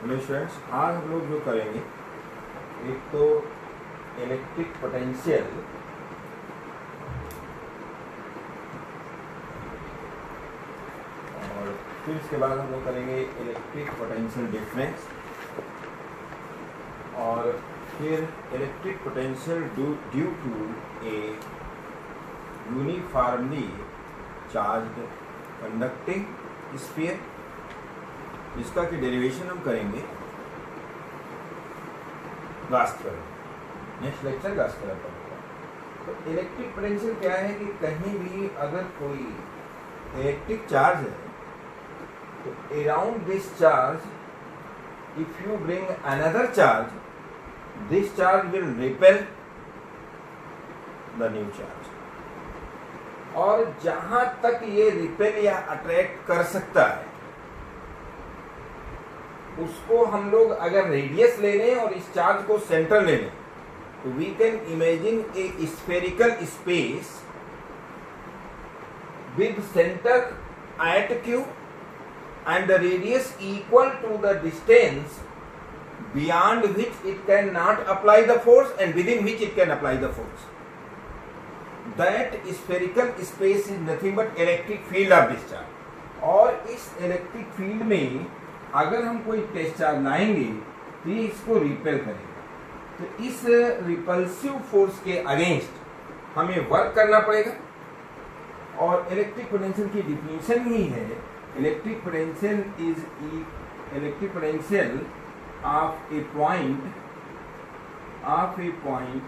Hello students, आज हम लोग जो करेंगे एक तो इलेक्ट्रिक पोटेंशियल और फिर इसके बाद हम लोग करेंगे इलेक्ट्रिक पोटेंशियल डिफरेंस और फिर electric potential due to a uniformly charged conducting sphere, जिसका कि डेरिवेशन हम करेंगे Gauss theorem. Next lecture Gauss theorem पर होगा। तो इलेक्ट्रिक पोटेंशियल क्या है कि कहीं भी अगर कोई इलेक्ट्रिक चार्ज है तो around this charge if you bring another charge, this charge will repel the new charge. और जहां तक ये रिपेल या अट्रैक्ट कर सकता है उसको हम लोग अगर रेडियस ले लें और इस चार्ज को सेंटर ले लें तो we can imagine a spherical space with centre at Q and the radius equal to the distance beyond which it cannot apply the force and within which it can apply the force. That spherical space is nothing but electric field of discharge. और इस electric field में अगर हम कोई test charge लाएंगे तो ये इसको रिपेल करेगा। तो इस रिपल्सिव फोर्स के अगेंस्ट हमें वर्क करना पड़ेगा। और इलेक्ट्रिक पोटेंशियल की डिफिनीशन ही है, electric potential is electric potential of a point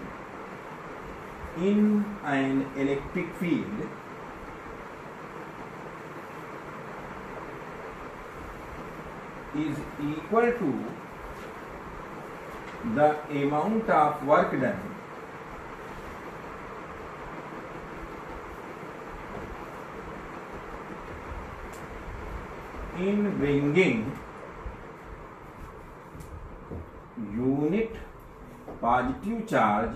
in an electric field is equal to the amount of work done in bringing unit positive charge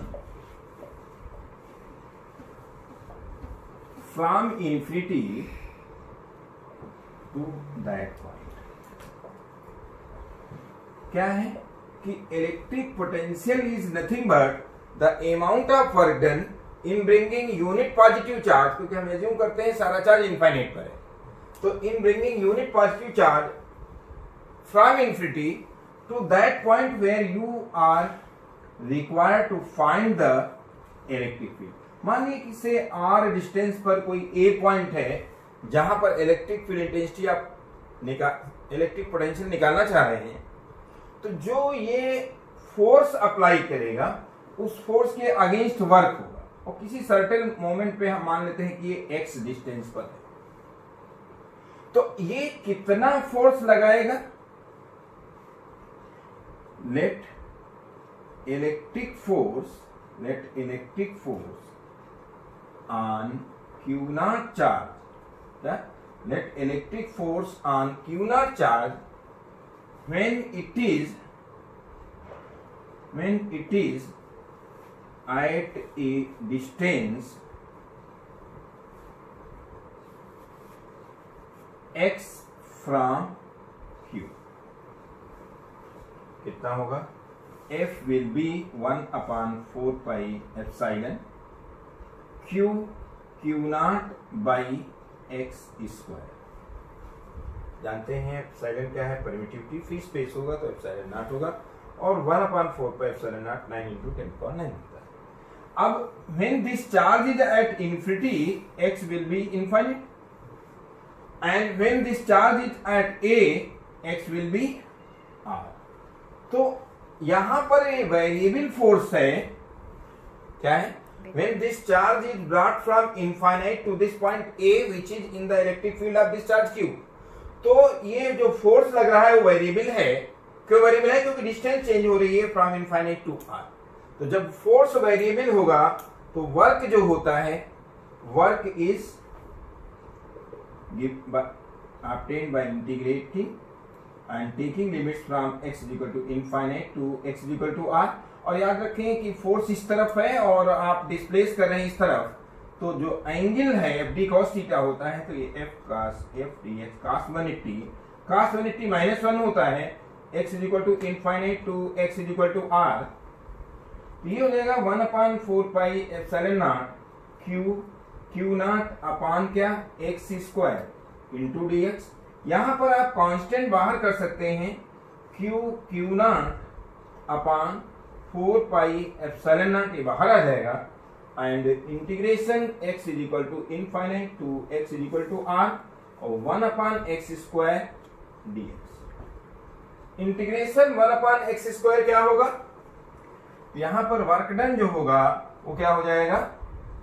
from infinity to that point. क्या है कि electric potential is nothing but the amount of work done in bringing unit positive charge, क्योंकि हम assume करते हैं सारा charge infinite पर है, तो in bringing unit positive charge from infinity to that point where you are required to find the electric field. मानिए कि से r डिस्टेंस पर कोई a पॉइंट है जहां पर इलेक्ट्रिक फील्ड इंटेंसिटी आप इलेक्ट्रिक पोटेंशियल निकालना चाह रहे हैं, तो जो ये फोर्स अप्लाई करेगा उस फोर्स के अगेंस्ट वर्क होगा और किसी सर्टेन मोमेंट पे हम मान लेते हैं कि ये x डिस्टेंस पर है, तो ये कितना फोर्स लगाएगा। Let electric force on Q naught charge, let electric force on Q naught charge when it is at a distance x from Q, कितना होगा? F will be 1/4 pi epsilon Q naught by x square। जानते हैं epsilon क्या है, permittivity, free space होगा तो epsilon not होगा और 1/4 पर एप्सिलॉन नॉट 9 × 10⁹ होता है। अब when this charge is at infinity x will be infinite and when this charge is at a x will be r। तो यहां पर ये वेरिएबल फोर्स है, क्या है? When this charge is brought from infinite to this point A which is in the electric field of this charge Q, तो ये जो फोर्स लग रहा है वो वेरिएबल है। क्यों वेरिएबल है? क्योंकि डिस्टेंस चेंज हो रही है फ्रॉम इनफाइनाइट टू r। तो जब फोर्स वेरिएबल होगा तो वर्क जो होता है, work is obtained by integrating and taking limits from x is equal to infinite to x is equal to r। और याद रखें कि फोर्स इस तरफ है और आप डिस्प्लेस कर रहे हैं इस तरफ, तो जो एंगल है एफ डी कॉस थीटा होता है, तो ये एफ डी एक्स cos 180 -1 होता है x is equal to infinite to x is equal to r, ये हो जाएगा 1/4 pi epsilon naught Q naught upon क्या x square into d x. यहां पर आप कांस्टेंट बाहर कर सकते हैं, q naught upon 4 pi epsilon naught, ये बाहर आ जाएगा, and integration x is equal to infinite to x is equal to r और 1/x square dx। Integration 1/x square क्या होगा, यहां पर वर्क डन जो होगा वो क्या हो जाएगा,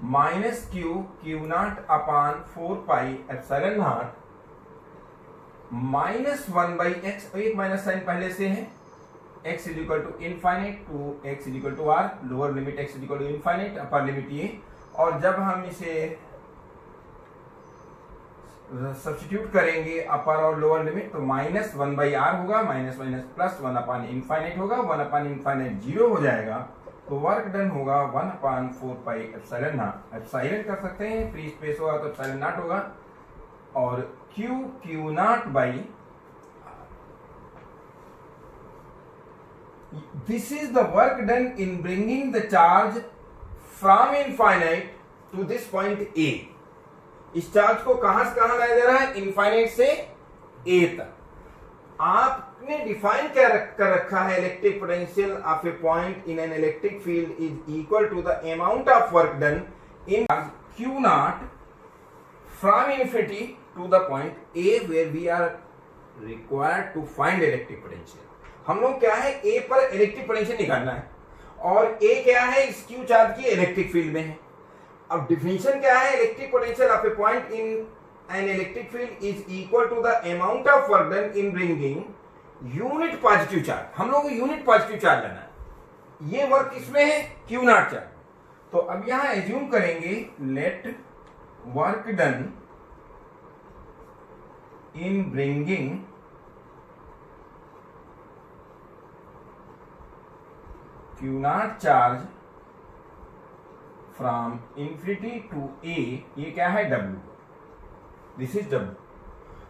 minus Q naught upon 4 pi epsilon naught minus 1/x, एक माइनस साइन पहले से है, x is equal to infinite to x is equal to r, lower limit x is equal to infinite, upper limit ये, और जब हम इसे substitute करेंगे अपर और लोअर लिमिट तो माइनस 1/r होगा, माइनस माइनस प्लस 1/, इनफाइनाइट होगा, 1/, 0 हो जाएगा, तो वर्क डन होगा 1/4 पाई एप्सिलॉन नॉट, एप्सिलॉन कर सकते हैं, फ्री स्पेस होगा तो एप्सिलॉन नॉट होगा, और Q naught by, this is the work done in bringing the charge from infinite to this point A। इस चार्ज को कहां से कहां लाया जा रहा है, इनफाइनाइट से A तक। आपने डिफाइन क्या कर रखा है, electric potential of a point in an electric field is equal to the amount of work done in Q naught from infinity to the point A where we are required to find electric potential. हम लोग क्या है, ए पर electric potential निकालना है, और ए क्या है, इस क्यू चार्ज की इलेक्ट्रिक फील्ड में है। अब डिफिनेशन क्या है, electric potential of a point in an electric field is equal to the amount of work done in bringing unit positive charge. हम लोग को यूनिट पॉजिटिव चार्ज लेना है, ये वर्क किसमें है, क्यू नॉट चार्ज। तो अब यहां एज्यूम करेंगे, let work done in bringing Q naught charge from infinity to A, ये क्या है, W, दिस इज W।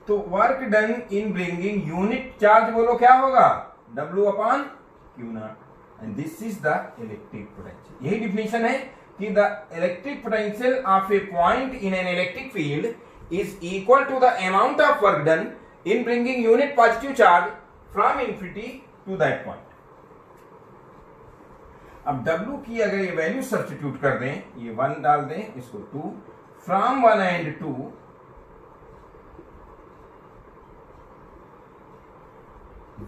तो work done in bringing unit charge बोलो क्या होगा, W/Q naught, and this is the electric potential. यही definition है कि the electric potential of a point in an electric field is equal to the amount of work done in bringing unit positive charge from infinity to that point. अब W की अगर ये value substitute कर दें, ये 1 डाल दें, इसको 2, फ्रॉम 1 एंड 2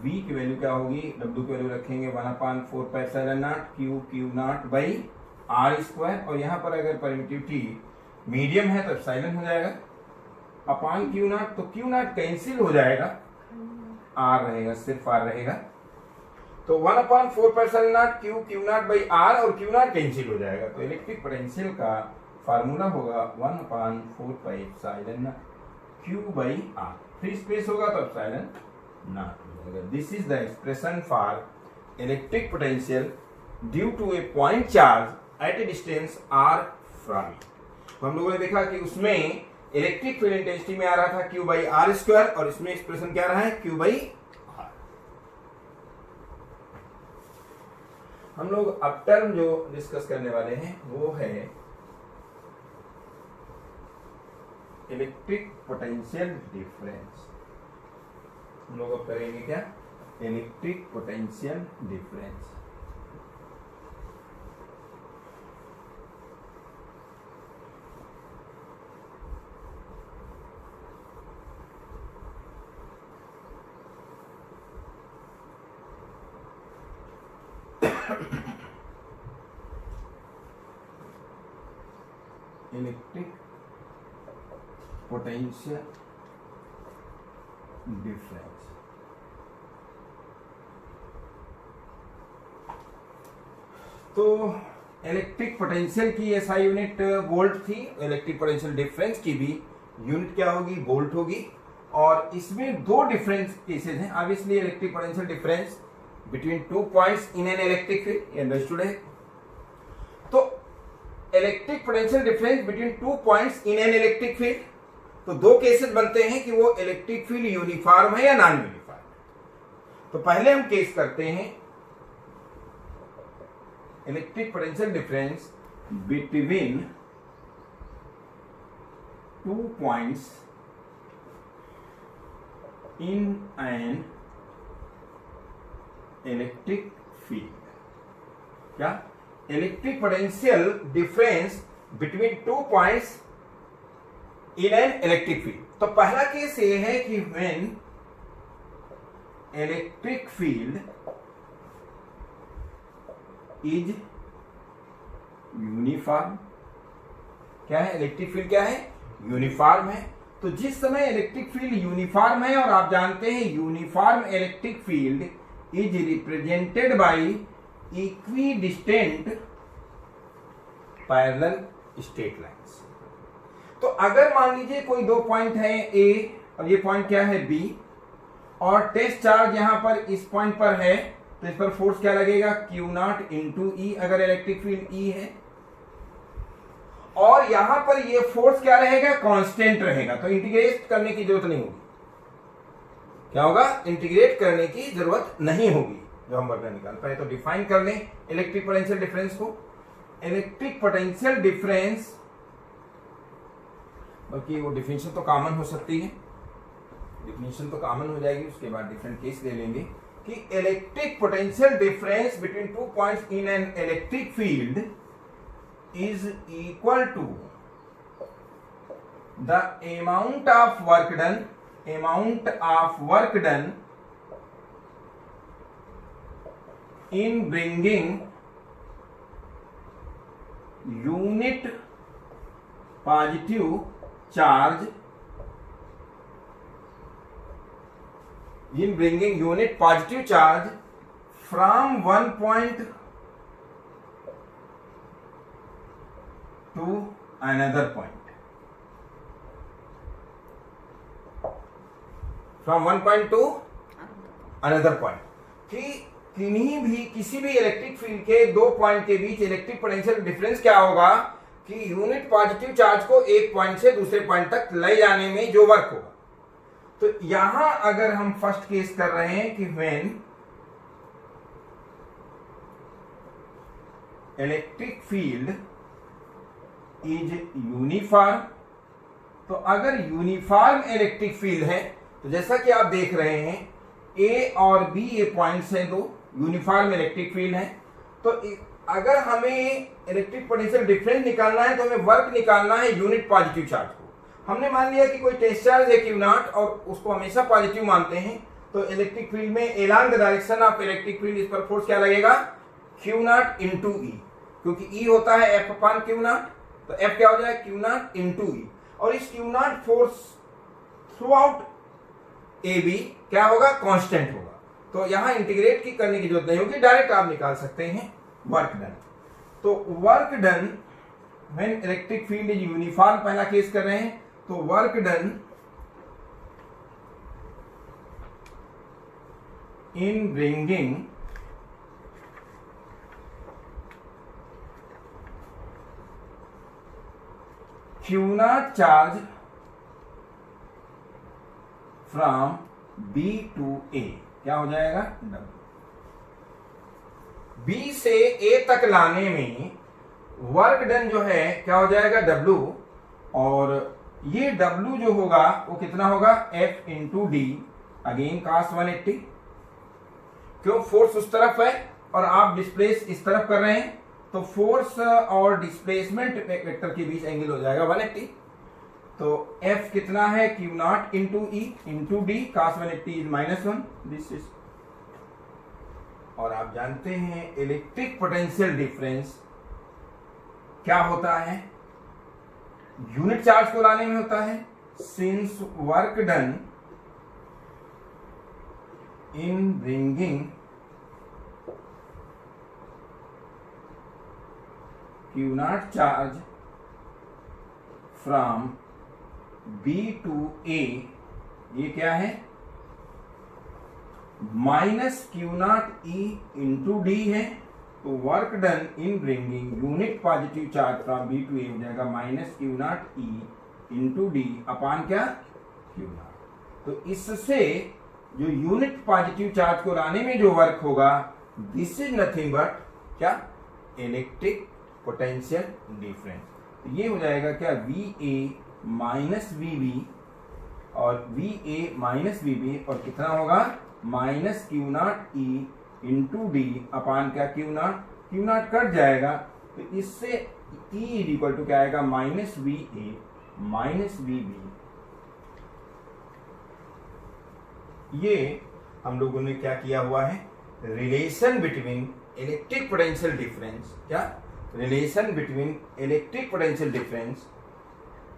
V की वैल्यू क्या होगी, W की वैल्यू रखेंगे 1/4 pi epsilon naught Q naught by r square, और यहां पर अगर परमिटिविटी मीडियम है तो एप्सिलॉन हो जाएगा, अपान क्यू नॉट, तो क्यू नॉट कैंसिल हो जाएगा, r रहेगा, सिर्फ r रहेगा, तो 1/4 pi epsilon naught Q naught by r, और क्यू नॉट कैंसिल हो जाएगा, तो इलेक्ट्रिक पोटेंशियल का फार्मूला होगा 1/4 pi epsilon naught Q by r, free space होगा तो एप्सिलॉन नॉट हो जाएगा। This is the expression for electric potential due to a point charge at a distance r from it। तो हम लोगों ने देखा कि उसमें इलेक्ट्रिक फील्ड इंटेंसिटी में आ रहा था q बाई r स्क्वायर, और इसमें एक्सप्रेशन क्या रहा है, q बाई। हम लोग अब टर्म जो डिस्कस करने वाले हैं वो है इलेक्ट्रिक पोटेंशियल डिफरेंस। हम लोग अब करेंगे क्या, electric potential difference. Electric potential difference. तो इलेक्ट्रिक पोटेंशियल की एसआई यूनिट वोल्ट थी, इलेक्ट्रिक पोटेंशियल डिफरेंस की भी यूनिट क्या होगी, वोल्ट होगी, और इसमें दो डिफरेंस केसेस हैं। Obviously electric potential difference between 2 points in an electric field, ये अंडरस्टूड है। तो electric potential difference between 2 points in an electric field, तो दो केसेस बनते हैं कि वो इलेक्ट्रिक फील्ड यूनिफॉर्म है या नॉन यूनिफॉर्म। तो पहले हम केस करते हैं electric potential difference between 2 points in an electric field. क्या? Electric potential difference between 2 points in an electric field. तो पहला केस ये है कि when electric field is uniform. क्या है? इलेक्ट्रिक फील्ड क्या है? यूनिफॉर्म है। तो जिस समय इलेक्ट्रिक फील्ड यूनिफॉर्म है, और आप जानते हैं uniform electric field is represented by equidistant parallel straight lines. तो अगर मान लीजिए कोई 2 पॉइंट है ए और ये पॉइंट क्या है बी, और टेस्ट चार्ज यहां पर इस पॉइंट पर है, तो इस पर फोर्स क्या लगेगा? Q0 इंटू ई, अगर इलेक्ट्रिक फील्ड ई है। और यहां पर ये फोर्स क्या रहेगा? कांस्टेंट रहेगा। तो इंटीग्रेट करने की जरूरत नहीं होगी। क्या होगा? इंटीग्रेट करने की जरूरत नहीं होगी जो हम वर्ग निकाल पाए। तो डिफाइन कर लें इलेक्ट्रिक पोटेंशियल डिफरेंस को। इलेक्ट्रिक पोटेंशियल डिफरेंस, बल्कि वो डिफिनेशन तो कॉमन हो सकती है, डिफिनेशन तो कॉमन हो जाएगी, उसके बाद डिफरेंट केस ले लेंगे कि electric potential difference between 2 points in an electric field is equal to the amount of work done in bringing unit positive charge from one point to another point, from one point to another point। कि किसी भी electric field के 2 point के बीच electric potential difference क्या होगा कि unit positive charge को एक पॉइंट से दूसरे पॉइंट तक ले जाने में जो वर्क होगा। तो यहां अगर हम फर्स्ट केस कर रहे हैं कि when electric field is uniform, तो अगर यूनिफॉर्म इलेक्ट्रिक फील्ड है, तो जैसा कि आप देख रहे हैं ए और बी ये पॉइंट्स हैं, 2 यूनिफॉर्म इलेक्ट्रिक फील्ड है। तो अगर हमें इलेक्ट्रिक पोटेंशियल डिफरेंस निकालना है तो हमें वर्क निकालना है यूनिट पॉजिटिव चार्ज को। हमने मान लिया कि कोई टेस्ट चार्ज है Q0 और उसको हमेशा पॉजिटिव मानते हैं, तो इलेक्ट्रिक फील्ड में along the direction of electric field इस पर फोर्स क्या लगेगा? Q0 इंटू ई, क्योंकि ई होता है F अपॉन Q0, तो F क्या हो जाएगा? Q0 इंटू ई। और इस Q0 force throughout A B क्या होगा? कांस्टेंट होगा। तो यहां इंटीग्रेट की करने की जरूरत नहीं होगी, डायरेक्ट आप निकाल सकते हैं वर्क डन। तो work done when electric field is uniform, पहला केस कर रहे हैं, तो work done in bringing Q0 charge from B to A क्या हो जाएगा? W। B से A तक लाने में वर्क डन जो है क्या हो जाएगा? W। और ये W जो होगा वो कितना होगा? F into D, again cos 180। क्यों? फोर्स उस तरफ है और आप डिस्प्लेस इस तरफ कर रहे हैं, तो फोर्स और डिस्प्लेसमेंट वेक्टर के बीच एंगल हो जाएगा 180। तो F कितना है? Q0 into E into D, cos 180 is -1, this is. और आप जानते हैं इलेक्ट्रिक पोटेंशियल डिफरेंस क्या होता है? यूनिट चार्ज को लाने में होता है। Since work done in bringing Q0 charge from B to A, ये क्या है? Minus Q0 E into d है। तो work done in bringing unit positive charge from B to A हो जाएगा minus Q0 E into d upon क्या? Q0। तो इससे जो यूनिट पॉजिटिव चार्ज को लाने में जो वर्क होगा, दिस इज नथिंग बट क्या, इलेक्ट्रिक पोटेंशियल डिफरेंस। तो ये हो जाएगा क्या, v A minus we b, और v A minus we b, और कितना होगा, minus Q naught e into d upon क्या, क्यू नॉट कट जाएगा, तो इससे ई इज इक्वल टू क्या आएगा, minus v A minus we b. ये हम लोगों ने क्या किया हुआ है, relation between electric potential difference, क्या, relation between electric potential difference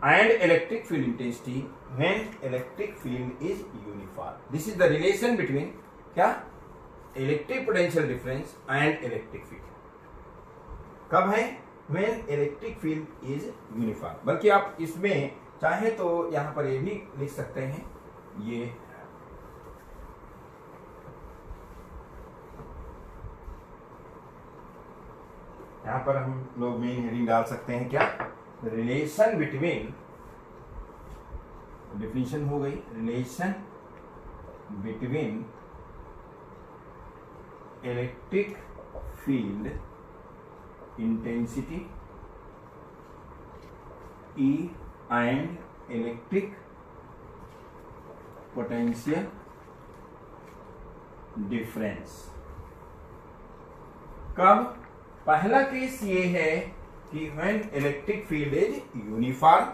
and electric field intensity when electric field is uniform. This is the relation between क्या, electric potential difference and electric field. कब है, when electric field is uniform. बल्कि आप इसमें चाहे तो यहां पर ये भी लिख सकते हैं, ये यहां पर हम लोग मेन हेडिंग डाल सकते हैं क्या, रिलेशन बिटवीन, डिफिनेशन हो गई, relation between electric field intensity E and electric potential difference. कब, पहला केस ये है कि when electric field is uniform.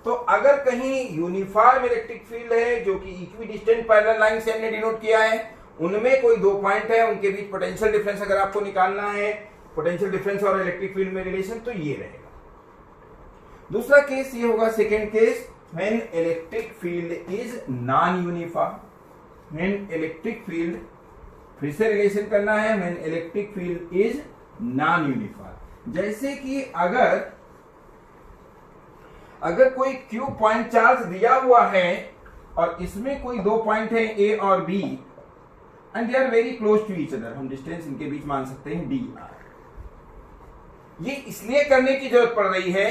तो अगर कहीं यूनिफॉर्म इलेक्ट्रिक फील्ड है जो कि इक्विडिस्टेंट पैरेलल लाइन से हमने डिनोट किया है, उनमें कोई दो पॉइंट है, उनके बीच पोटेंशियल डिफरेंस अगर आपको निकालना है, पोटेंशियल डिफरेंस और इलेक्ट्रिक फील्ड में रिलेशन, तो ये रहेगा। दूसरा केस ये होगा, second case, when electric field is non uniform. When electric field, फिर से रिलेशन करना है, when electric field is non uniform. जैसे कि अगर कोई क्यू पॉइंट चार्ज दिया हुआ है और इसमें कोई दो पॉइंट है ए और B and they are very close to each other, हम डिस्टेंस इनके बीच मान सकते हैं डी आर। ये इसलिए करने की जरूरत पड़ रही है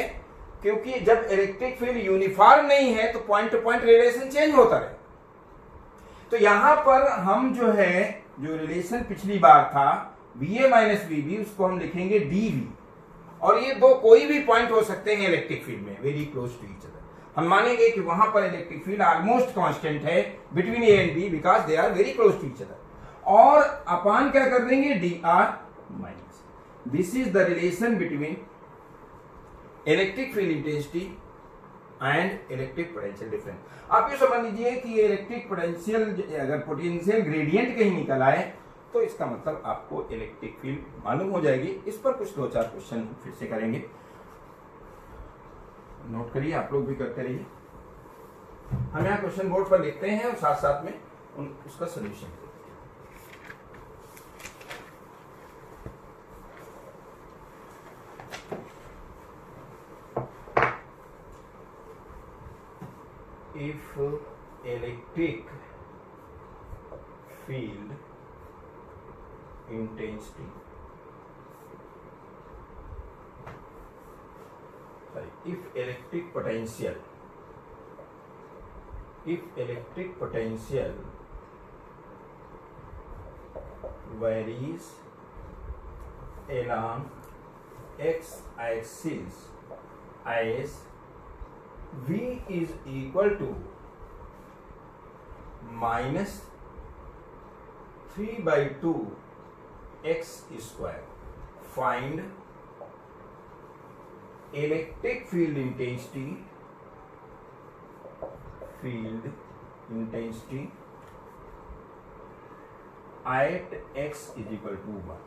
क्योंकि जब इलेक्ट्रिक फील्ड यूनिफॉर्म नहीं है तो point two point relation change होता रहे। तो यहां पर हम जो है, जो रिलेशन पिछली बार था V A minus we B, उसको हम लिखेंगे डी वी, और ये दो कोई भी पॉइंट हो सकते हैं इलेक्ट्रिक फील्ड में, very close to each other. हम मानेंगे कि वहां पर इलेक्ट्रिक फील्ड ऑलमोस्ट कांस्टेंट है between A and B because they are very close to each other, और अपान क्या कर देंगे, D R minus. This is the relation between electric field intensity and electric potential difference. आप ये समझ लीजिए कि इलेक्ट्रिक पोटेंशियल, अगर पोटेंशियल ग्रेडियंट कहीं निकल आए तो इसका मतलब आपको इलेक्ट्रिक फील्ड मालूम हो जाएगी। इस पर कुछ दो चार क्वेश्चन फिर से करेंगे, नोट करिए, आप लोग भी करते रहिए। हम यहाँ क्वेश्चन बोर्ड पर लिखते हैं और साथ साथ में उसका solution. If electric field intensity, if electric potential varies along x-axis as V is equal to minus 3/2 x square, find electric field intensity at x is equal to 1।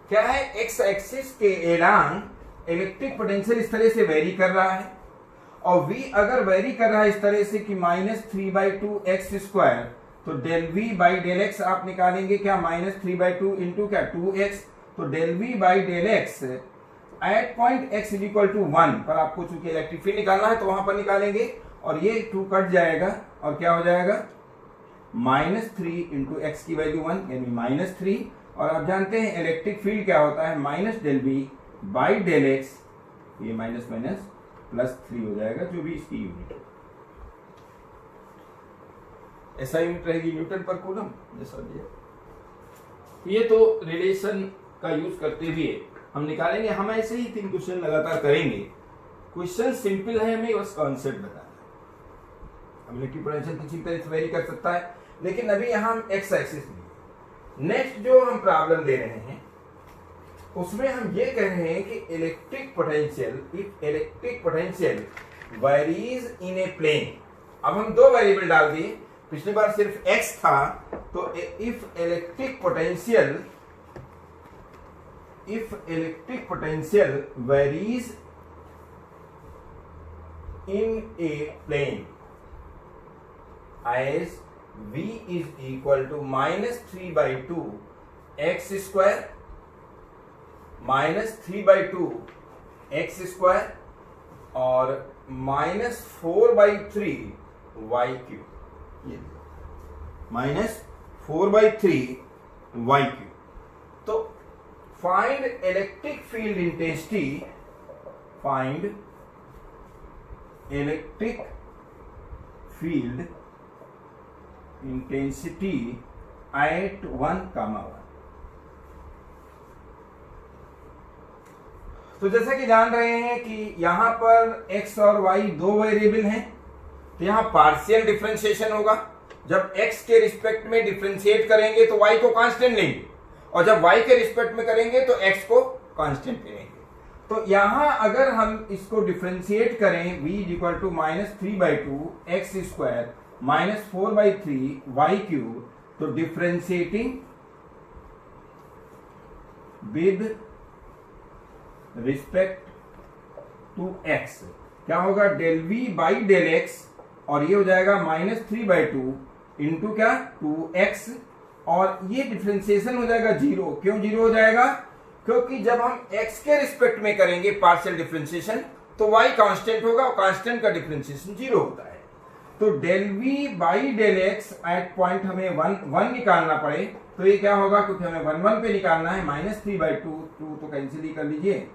क्या है, x एक्सिस के एलांग इलेक्ट्रिक पोटेंशियल इस तरह से very कर रहा है, और v अगर वेरी कर रहा है इस तरह से कि -3/2 x स्क्वायर, तो del v by del x आप निकालेंगे क्या, -3/2 इंटू क्या 2x, तो del v by del x at point x is equal to 1 पर आपको चूंकि इलेक्ट्रिक फील्ड निकालना है तो वहां पर निकालेंगे, और ये 2 कट जाएगा और क्या हो जाएगा, -3 इंटू एक्स की वैल्यू 1 यानी -3, और आप जानते हैं इलेक्ट्रिक फील्ड क्या होता है, minus del v by del x, ये माइनस +3 हो जाएगा जो भी इसकी यूनिट हो। ऐसा यूनिट रहेगी न्यूटन पर कूलम जैसा दिया। ये तो रिलेशन का यूज करते हुए हम निकालेंगे। हम ऐसे ही 3 क्वेश्चन लगातार करेंगे। क्वेश्चन सिंपल है, हमें बस कॉन्सेप्ट बताना है। अब इलेक्ट्रिक पोटेंशियल किसी तरह से वेरी कर सकता है, लेकिन अभी यहाँ हम एक्स एक्सिस में नेक्स्ट जो हम प्रॉब्लम दे रहे हैं उसमें हम ये कह रहे हैं कि electric potential, if electric potential varies in a plane. अब हम 2 वेरिएबल डाल दिए, पिछली बार सिर्फ x था, तो if electric potential varies in a plane as v is equal to -3/2 x square -3/2 x square और -4/3 y क्यूब, ये -4/3 y क्यूब। तो find electric field intensity, find electric field intensity at 1,1। तो जैसा कि जान रहे हैं कि यहां पर x और y 2 वेरिएबल हैं, तो यहां पार्शियल डिफरेंशिएशन होगा। जब x के रिस्पेक्ट में डिफरेंशिएट करेंगे तो y को कांस्टेंट लेंगे, और जब y के रिस्पेक्ट में करेंगे तो x को कांस्टेंट लेंगे। तो यहां अगर हम इसको डिफरेंशिएट करें v is equal to -3/2 x square -4/3 y cube, तो differentiating with respect to x क्या होगा, del v by del x, और ये हो जाएगा -3/2 इंटू क्या 2x, और ये डिफरेंशिएशन हो जाएगा 0। क्यों 0 हो जाएगा, क्योंकि जब हम x के रिस्पेक्ट में करेंगे पार्शियल डिफरेंशिएशन तो y कांस्टेंट होगा, और कांस्टेंट का डिफरेंशिएशन 0 होता है। तो del v by del x at point हमें 1 निकालना पड़े, तो ये क्या होगा, क्योंकि हमें 1 पे निकालना है, -3/2 2 तो कैंसिल ही कर लीजिए,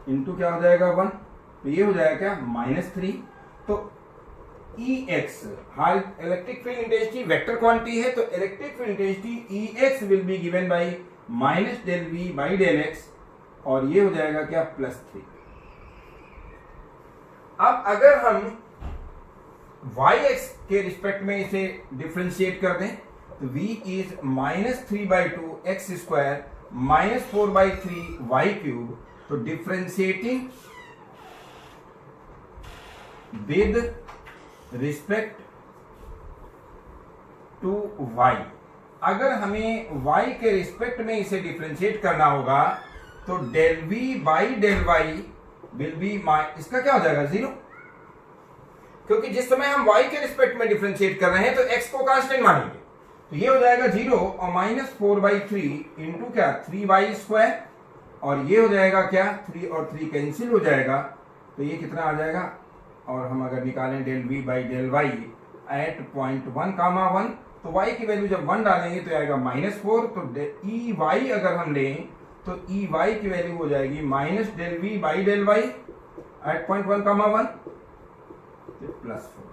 इंटू क्या हो जाएगा 1, तो ये हो जाएगा क्या -3। तो Ex हाल electric field intensity vector quantity है, तो electric field intensity Ex will be given by -डेल v बाई डेल x, और ये हो जाएगा क्या +3। अब अगर हम yx के रिस्पेक्ट में इसे डिफरेंशिएट कर दें, तो v is -3/2 x square -4/3 y cube, तो differentiating with respect to y, अगर हमें y के रिस्पेक्ट में इसे डिफरेंशिएट करना होगा तो del v by del y will be, इसका क्या हो जाएगा 0, क्योंकि जिस समय हम y के रिस्पेक्ट में डिफरेंशिएट कर रहे हैं तो x को कांस्टेंट मानेंगे, तो ये हो जाएगा 0 और -4/3 इंटू क्या 3y स्क्वायर, और ये हो जाएगा क्या 3 और 3 कैंसिल हो जाएगा, तो ये कितना आ जाएगा, और हम अगर निकालें del v by del y at point 1,1, तो y की वैल्यू जब 1 डालेंगे तो आएगा -4, तो Ey अगर हम लें तो Ey की वैल्यू हो जाएगी -del v by del y at point 1,1 +4।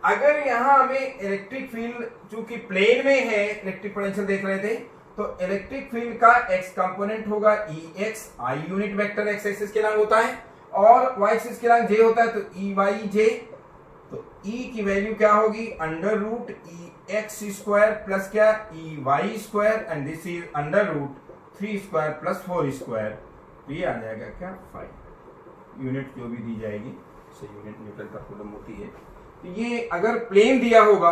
अगर यहां हमें इलेक्ट्रिक फील्ड चूंकि प्लेन में है, इलेक्ट्रिक पोटेंशियल देख रहे थे, तो इलेक्ट्रिक फील्ड का x कंपोनेंट होगा Ex, I unit vector x axis के नाम होता है, और y एक्सिस के नाम j होता है, तो Ey तो E की वैल्यू क्या होगी, √Ex स्क्वायर प्लस क्या Ey square, and this is √3 square plus 4 square, तो ये आ जाएगा क्या 5। यूनिट जो भी दी जाएगी से यूनिट न्यूटन पर कूलम होती है। तो ये अगर प्लेन दिया होगा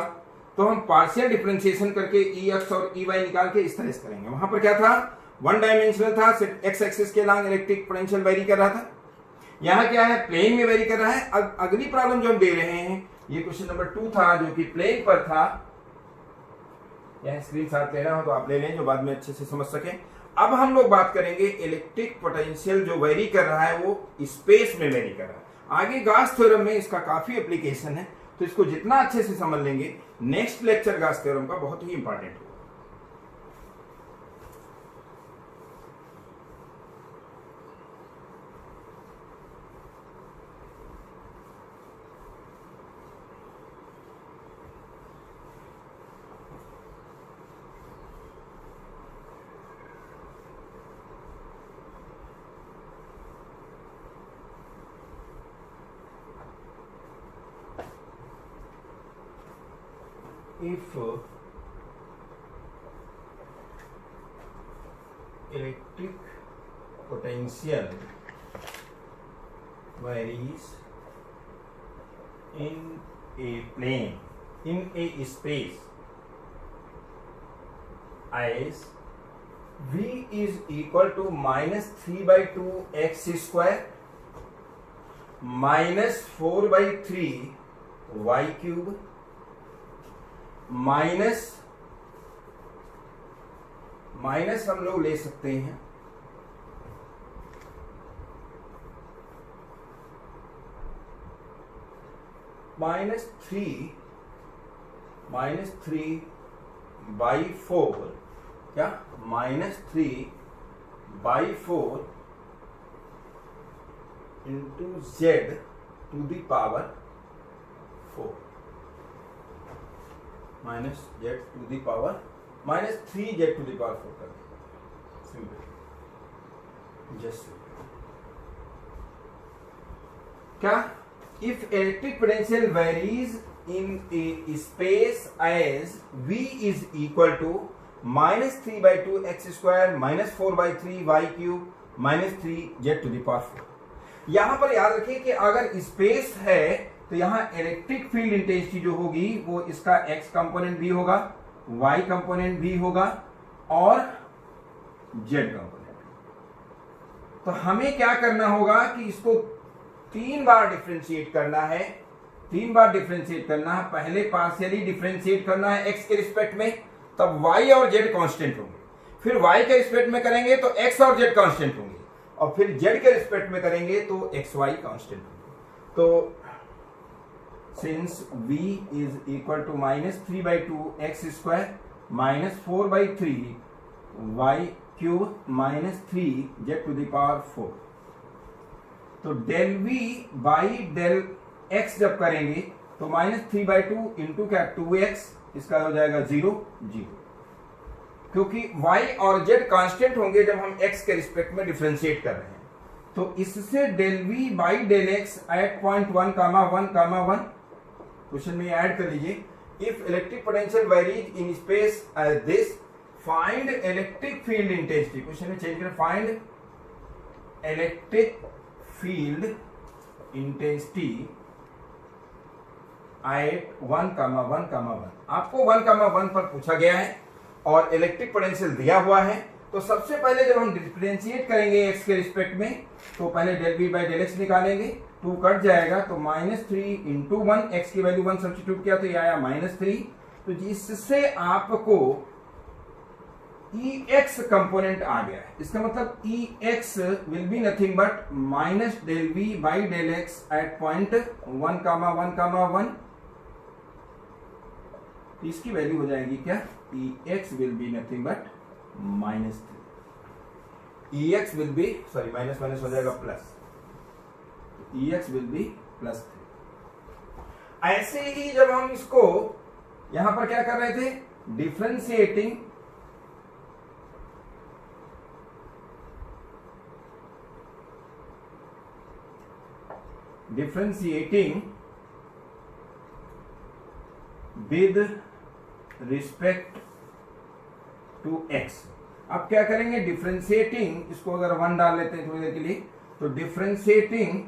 तो हम पार्शियल डिफरेंशिएशन करके Ex और Ey निकाल के इस तरह से करेंगे। वहां पर क्या था, 1 डायमेंशनल था, सिर्फ x एक्सिस के अलॉन्ग इलेक्ट्रिक पोटेंशियल वेरी कर रहा था। यहाँ क्या है, प्लेन में वेरी कर रहा है। अब अगली प्रॉब्लम जो हम दे रहे हैं, ये क्वेश्चन नंबर 2 था जो कि प्लेन पर था। यह स्क्रीन साथ लेना हो तो आप ले लें, जो बाद में अच्छे से समझ सकें। अब हम लोग बात करेंगे इलेक्ट्रिक पोटेंशियल जो वेरी कर रहा है वो स्पेस में वेरी कर रहा है। आगे गॉस थ्योरम में इसका काफी एप्लीकेशन है, तो इसको जितना अच्छे से समझ लेंगे, नेक्स्ट लेक्चर गॉस थ्योरम का बहुत ही इंपॉर्टेंट होगा। if electric potential varies in a plane, in a space, as v is equal to minus 3 by 2 x square minus 4 by 3 y cube minus हम लोग ले सकते हैं माइनस थ्री बाई 4, क्या minus 3 by 4 into Z to the power 4, minus Z to the power minus 3 Z to the power 4 कर देंगे, simple just क्या if electric potential varies in a space as v is equal to minus 3 by 2 x square minus 4 by 3 y cube minus 3 z to the power 4। यहां पर याद रखिए कि अगर space है तो यहां इलेक्ट्रिक फील्ड इंटेंसिटी जो होगी वो इसका x कंपोनेंट भी होगा, y कंपोनेंट भी होगा और z कंपोनेंट। तो हमें क्या करना होगा कि इसको 3 बार डिफरेंशिएट करना है, 3 बार डिफरेंशिएट करना है। पहले पार्शियली डिफरेंशिएट करना है x के रिस्पेक्ट में, तब y और z कांस्टेंट होंगे। फिर y के रिस्पेक्ट में करेंगे तो x और z कांस्टेंट होंगे, और फिर z के रिस्पेक्ट में करेंगे तो xy कांस्टेंट होंगे। तो since v is equal to minus 3 by 2 X square minus 4 by 3 y cube minus 3 z to the power 4, तो del v by del x जब करेंगे तो माइनस 3 बाई 2 इंटू क्या 2x, इसका हो जाएगा 0 0, क्योंकि y और z कांस्टेंट होंगे जब हम x के रिस्पेक्ट में डिफरेंशिएट कर रहे हैं। तो इससे del v by del x at point 1 comma 1 comma 1 question में ऐड कर लीजिए। If electric potential varies in space as this find electric field intensity, question में चेंज करें, find electric field intensity at 1 comma 1 comma 1। आपको 1 comma 1 पर पूछा गया है और इलेक्ट्रिक पोटेंशियल दिया हुआ है। तो सबसे पहले जब हम डिफरेंशिएट करेंगे x के रिस्पेक्ट में तो पहले del v by del X निकालेंगे, 2 कट जाएगा तो माइनस 3 इंटू 1, x की वैल्यू 1 सब्स्टिट्यूट किया तो ये आया माइनस 3। तो जिससे आपको Ex कंपोनेंट आ गया है, इसका मतलब Ex will be nothing but minus del v by del X at point 1 comma 1 comma 1। इसकी वैल्यू हो जाएगी क्या, Ex will be nothing but minus 3। Ex will be sorry minus minus हो जाएगा plus, Ex will be plus 3। ऐसे ही जब हम इसको यहां पर क्या कर रहे थे, differentiating with respect to x। अब क्या करेंगे, डिफरेंशिएटिंग, इसको अगर 1 डाल लेते हैं थोड़ी देर के लिए, तो differentiating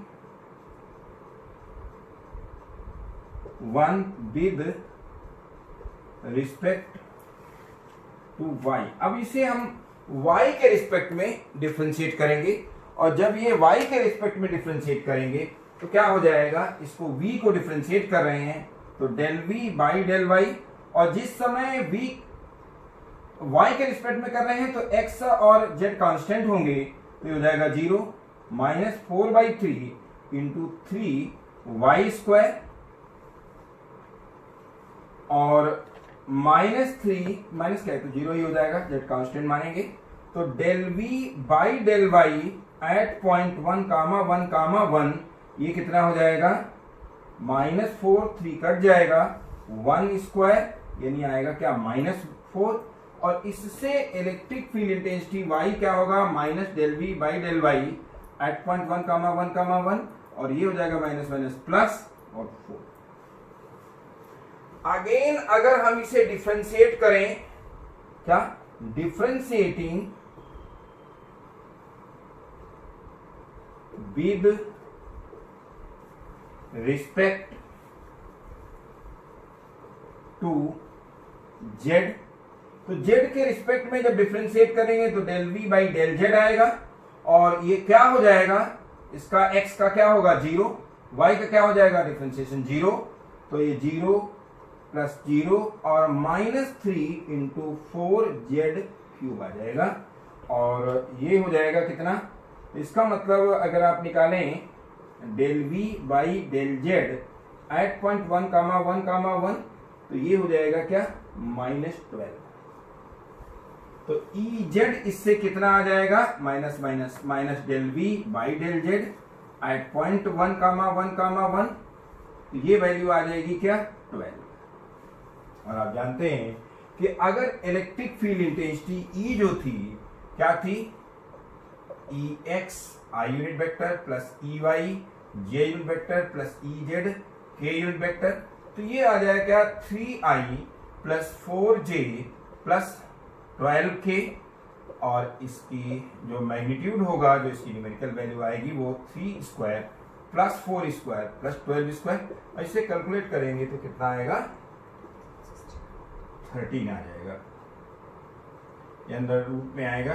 1 with respect to y। अब इसे हम y के रिस्पेक्ट में डिफरेंशिएट करेंगे, और जब ये y के रिस्पेक्ट में डिफरेंशिएट करेंगे तो क्या हो जाएगा, इसको v को डिफरेंशिएट कर रहे हैं तो del v by del y, और जिस समय v y के रिस्पेक्ट में कर रहे हैं तो x और z कांस्टेंट होंगे तो हो जाएगा 0 minus 4 by 3 into 3 Y square, और माइनस 3 माइनस क्या है तो 0 ही हो जाएगा, z कांस्टेंट मानेंगे। तो del v by del y at point 1 comma 1 comma 1, ये कितना हो जाएगा, माइनस 4, 3 कट जाएगा, 1 स्क्वायर यानी आएगा क्या माइनस 4, और इससे इलेक्ट्रिक फील्ड इंटेंसिटी y क्या होगा, minus del v by del y at point 1 comma 1 comma 1, और ये हो जाएगा माइनस माइनस प्लस और 4। अगेन अगर हम इसे डिफ्रेंशिएट करें, क्या differentiating with respect to Z, तो जेड के रिस्पेक्ट में जब डिफ्रेंशिएट करेंगे तो del V by del Z आएगा, और ये क्या हो जाएगा, इसका x का क्या होगा 0, y का क्या हो जाएगा डिफ्रेंशिएशन 0, तो ये 0 प्लस 0 और -3 इंटू 4z³ आ जाएगा, और ये हो जाएगा कितना, इसका मतलब अगर आप निकालें del V by del Z at point 1,1,1, तो ये हो जाएगा क्या -12, तो ई जेड इससे कितना आ जाएगा minus del V by del Z at point 1,1,1, तो ये वैल्यू आ जाएगी क्या 12। और आप जानते हैं कि अगर इलेक्ट्रिक फील्ड इंटेंसिटी ई जो थी क्या थी, e x i unit vector plus e y j unit vector plus e z k unit vector, तो ये आ जाएगा क्या 3i plus 4j plus 12k, और इसकी जो मैग्नीट्यूड होगा, जो इसकी न्यूमेरिकल वैल्यू आएगी वो 3² प्लस 4² प्लस 12², ऐसे कैलकुलेट करेंगे तो कितना आएगा 13 आ जाएगा, ये अंदर रूट में आएगा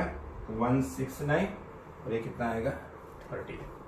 169, और ये कितना आएगा 13।